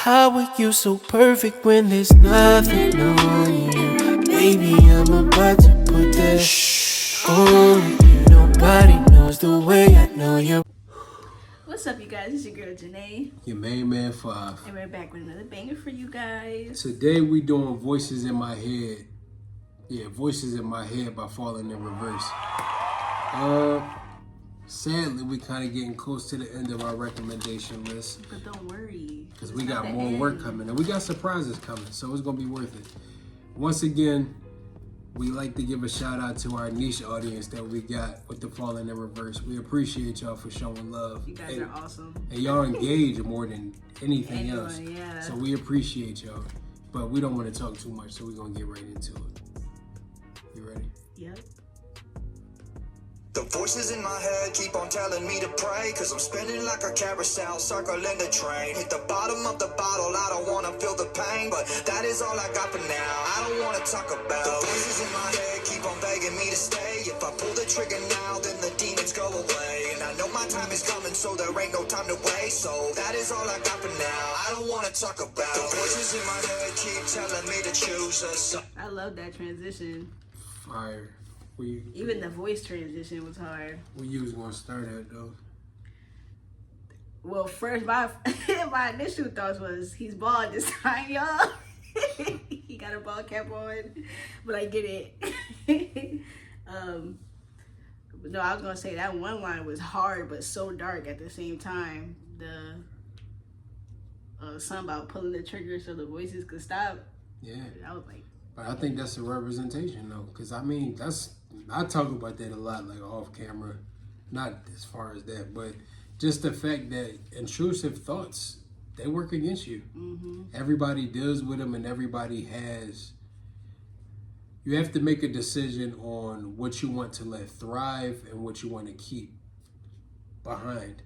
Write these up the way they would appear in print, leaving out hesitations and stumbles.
How are you so perfect when there's nothing on you? Baby, I'm about to put that on you. Nobody knows the way I know you. What's up, you guys? It's your girl Janae, Your main man 5. and we're back with another banger for you guys. Today we doing Voices in My Head. Yeah, Voices in My Head by Falling in Reverse. Sadly, we kind of getting close to the end of our recommendation list. But don't worry, Because we got more work coming and we got surprises coming, so it's going to be worth it. Once again, we like to give a shout out to our niche audience that we got with the Falling in Reverse. We appreciate y'all for showing love. You guys are awesome. And y'all engage more than anything else. Yeah. So we appreciate y'all. But we don't want to talk too much, so we're going to get right into it. You ready? Yep. The voices in my head keep on telling me to pray, cause I'm spinning like a carousel, circling the train. Hit the bottom of the bottle, I don't wanna feel the pain, but that is all I got for now. I don't wanna talk about the voices in my head keep on begging me to stay. If I pull the trigger now, then the demons go away. And I know my time is coming, so there ain't no time to waste. So that is all I got for now. I don't wanna talk about the voices in my head keep telling me to choose a side. I love that transition. Fire. Even the voice transition was hard. Where you was going to start at, though? Well, first, my initial thoughts was, he's bald this time, y'all. He got a bald cap on, but I get it. No, I was going to say that one line was hard, but so dark at the same time. The something about pulling the trigger so the voices could stop. Yeah. I was like, But I think that's a representation, though. Because, I mean, I talk about that a lot, like, off camera. Not as far as that, but just the fact that intrusive thoughts, they work against you. Mm-hmm. Everybody deals with them, and everybody has... You have to make a decision on what you want to let thrive and what you want to keep behind.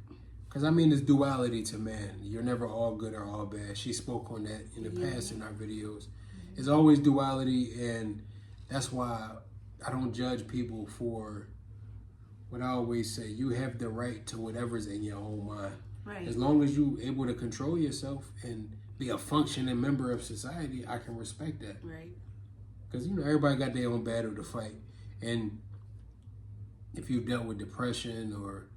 Because, I mean, there's duality to man. You're never all good or all bad. She spoke on that in the past in our videos. It's always duality, and that's why I don't judge people for what I always say. You have the right to whatever's in your own mind. right. As long as you're able to control yourself and be a functioning member of society, I can respect that. Right. Because, everybody got their own battle to fight. And if you've dealt with depression or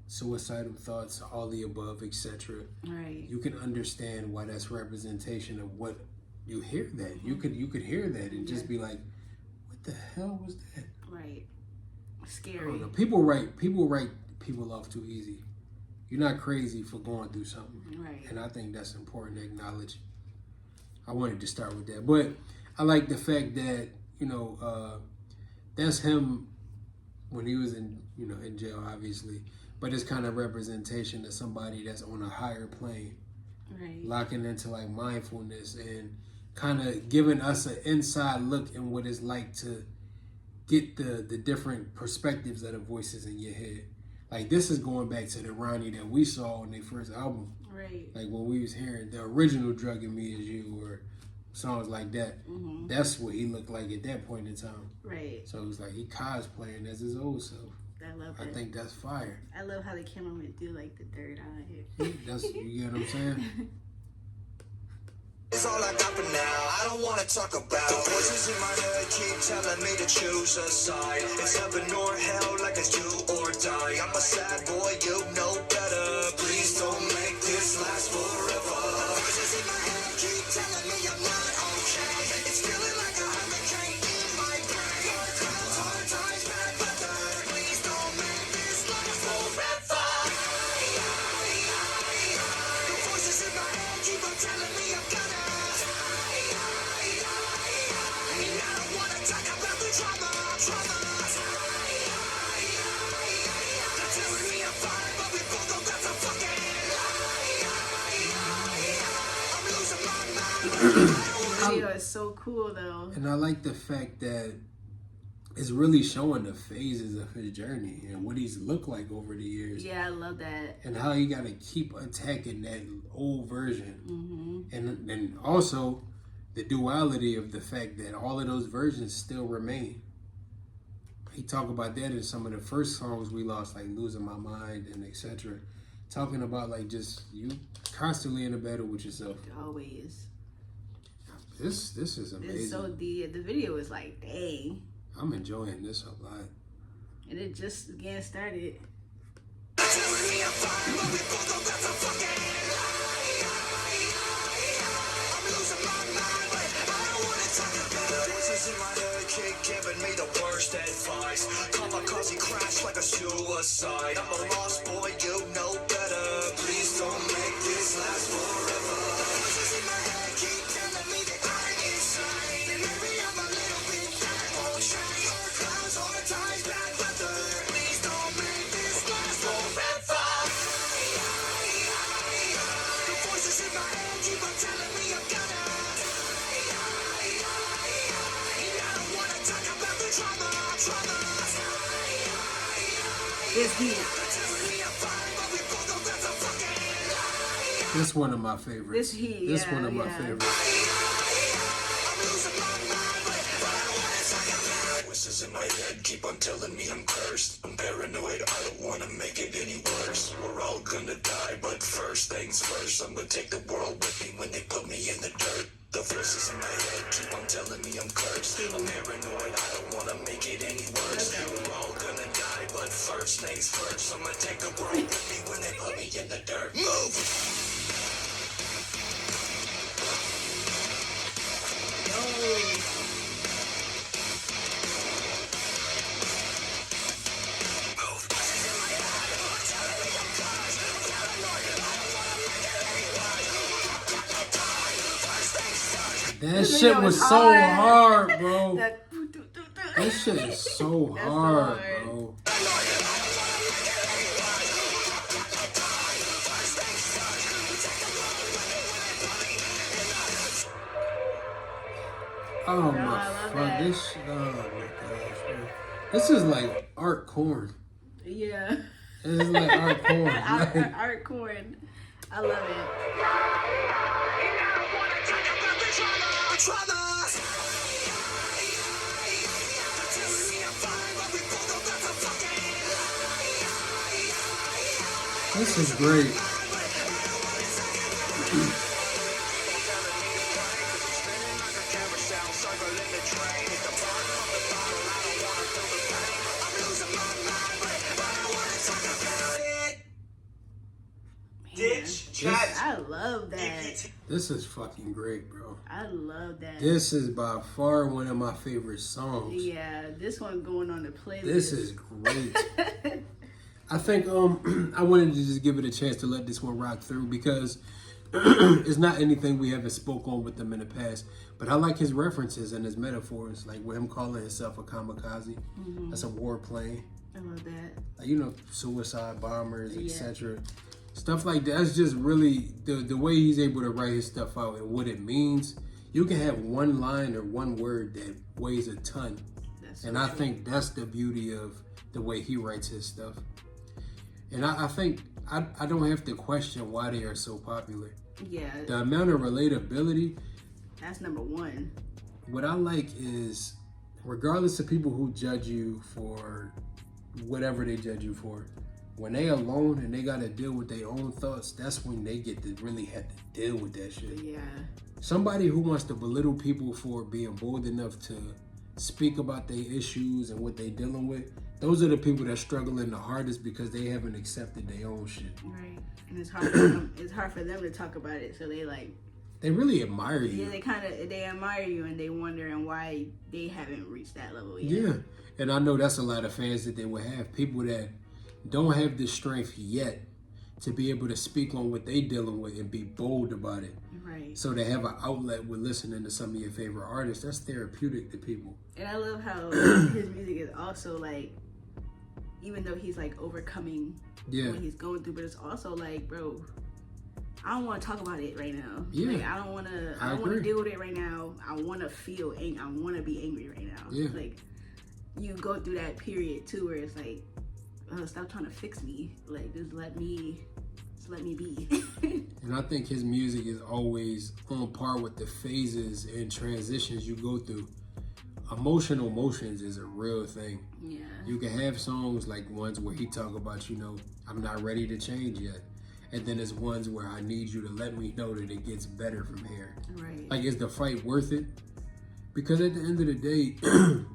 suicidal thoughts, all the above, etc., Right. you can understand why that's representation of what you hear that. You could hear that and just be like, what the hell was that? Right. I Scary. don't know. People write people off too easy. You're not crazy for going through something. Right. And I think that's important to acknowledge. I wanted to start with that. But I like the fact that, that's him when he was in jail, obviously. But it's kind of representation of somebody that's on a higher plane. Right. Locking into like mindfulness and kind of giving us an inside look in what it's like to get the different perspectives of the voices in your head. Like, this is going back to the Ronnie that we saw on their first album. Right. Like when we was hearing the original Drug and Me Is You or songs like that. Mm-hmm. That's what he looked like at that point in time. Right. So it was like he cosplaying as his old self. I love I that. think that's fire. I love how the camera went through like the third eye. You get what I'm saying? It's all I got for now. I don't wanna talk about the voices in my head keep telling me to choose a side. It's heaven or hell, like it's do or die. I'm a sad boy, you know better. Please don't make this last forever. The voices in my head keep telling me I'm not okay. It's feeling like a hurricane in my brain. Hard clouds, hard times, bad weather. Please don't make this last forever. The voices in my head keep on telling me I'm gonna. Video is so cool though. And I like the fact that it's really showing the phases of his journey and what he's looked like over the years. Yeah, I love that. And how he got to keep attacking that old version. Mm-hmm. And also the duality of the fact that all of those versions still remain. He talked about that in some of the first songs we lost, like Losing My Mind and etc. talking about like just you constantly in a battle with yourself. Always. This is amazing. It's so the video is like, dang. I'm enjoying this a lot. And it just getting started. Voices in my head keep giving me the worst advice. Kamikaze crash like a suicide. I'm a lost boy, you know better. Please don't make this last forever. Voices in my head keep telling me that I'm insane. And maybe I'm a little bit that won't change. Your clowns all the time, bad weather. Please don't make this last forever. The voices in my head keep on telling me I'm gonna. It's heat. This one of my favorites. This heat. This yeah, one of my yeah. favorites. Voices in my head keep on telling me I'm cursed. I'm paranoid, I don't wanna make it any worse. We're all gonna die, but first things first. I'm gonna take the world with me when they put me in the dirt. The voices in my head keep on telling me I'm cursed. I'm paranoid, I don't wanna make it any worse. We're all gonna die, but first things first. I'm gonna take the world with me when they put me in the dirt. Move! That shit was so hard, bro. That shit is so hard, bro. Oh my fuck, this. Oh my gosh, bro. This is like art corn. Yeah. This is like art corn. Art corn. I love it. This is great. I love that. This is fucking great, bro. I love that. This is by far one of my favorite songs. Yeah, this one going on the playlist. This is great. I think I wanted to just give it a chance to let this one rock through because it's not anything we haven't spoke on with them in the past. But I like his references and his metaphors, like with him calling himself a kamikaze. That's a warplane. I love that. Like, you know, suicide bombers, etc. Stuff like that. That's just really the way he's able to write his stuff out and what it means. You can have one line or one word that weighs a ton. And I think that's the beauty of the way he writes his stuff. And I think I don't have to question why they are so popular. Yeah. The amount of relatability. That's number one. What I like is, regardless of people who judge you for whatever they judge you for, when they alone and they got to deal with their own thoughts, that's when they get to really have to deal with that shit. Yeah. Somebody who wants to belittle people for being bold enough to speak about their issues and what they're dealing with, those are the people that are struggling the hardest because they haven't accepted their own shit. Right. And it's hard for them, to talk about it. So they really admire you. Yeah, they admire you and they wondering why they haven't reached that level yet. Yeah. And I know that's a lot of fans that they would have. People that don't have the strength yet to be able to speak on what they dealing with and be bold about it. Right. So they have an outlet with listening to some of your favorite artists. That's therapeutic to people. And I love how his music is also like, even though he's like overcoming what he's going through, but it's also like, bro, I don't want to talk about it right now. Yeah. Like, I don't want to deal with it right now. I want to feel angry. I want to be angry right now. Yeah. Like, you go through that period too where it's like, oh, stop trying to fix me. Like, just let me be. And I think his music is always on par with the phases and transitions you go through. Emotional emotions is a real thing. Yeah. You can have songs like ones where he talk about, I'm not ready to change yet. and then there's ones where I need you to let me know that it gets better from here. Right. Like, is the fight worth it? Because at the end of the day,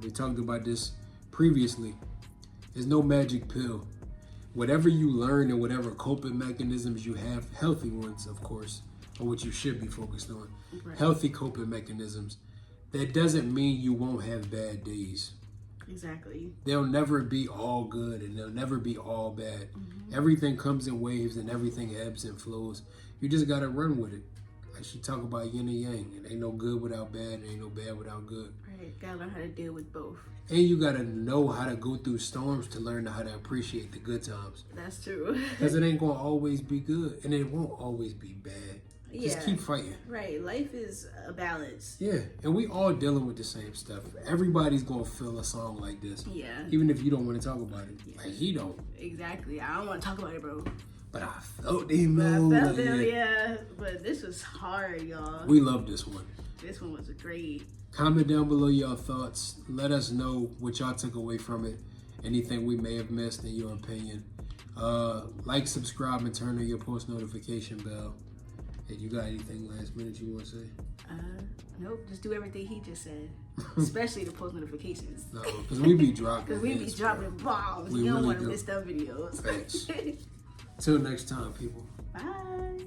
we talked about this previously, there's no magic pill. Whatever you learn and whatever coping mechanisms you have, healthy ones, of course, are what you should be focused on. Right. Healthy coping mechanisms. That doesn't mean you won't have bad days. Exactly. They'll never be all good and they'll never be all bad. Everything comes in waves and everything ebbs and flows. You just gotta run with it. Like she talk about yin and yang. It ain't no good without bad, and ain't no bad without good. Right. Gotta learn how to deal with both. And you gotta know how to go through storms to learn how to appreciate the good times. That's true. Because it ain't gonna always be good and it won't always be bad. Just keep fighting. Right. Life is a balance. Yeah, and we all dealing with the same stuff. Everybody's gonna feel a song like this. Yeah. Even if you don't want to talk about it. Like he don't. Exactly. I don't want to talk about it, bro. But I felt him. I felt it, yeah. But this was hard, y'all. We love this one. This one was great. Comment down below your thoughts. Let us know what y'all took away from it. Anything we may have missed in your opinion. Like, subscribe, and turn on your post notification bell. Hey, you got anything last minute you want to say? Nope. Just do everything he just said. Especially the post notifications. No, because we be dropping. Because we be dropping bombs. We You don't really want to do. miss them videos. Thanks. Till next time, people. Bye.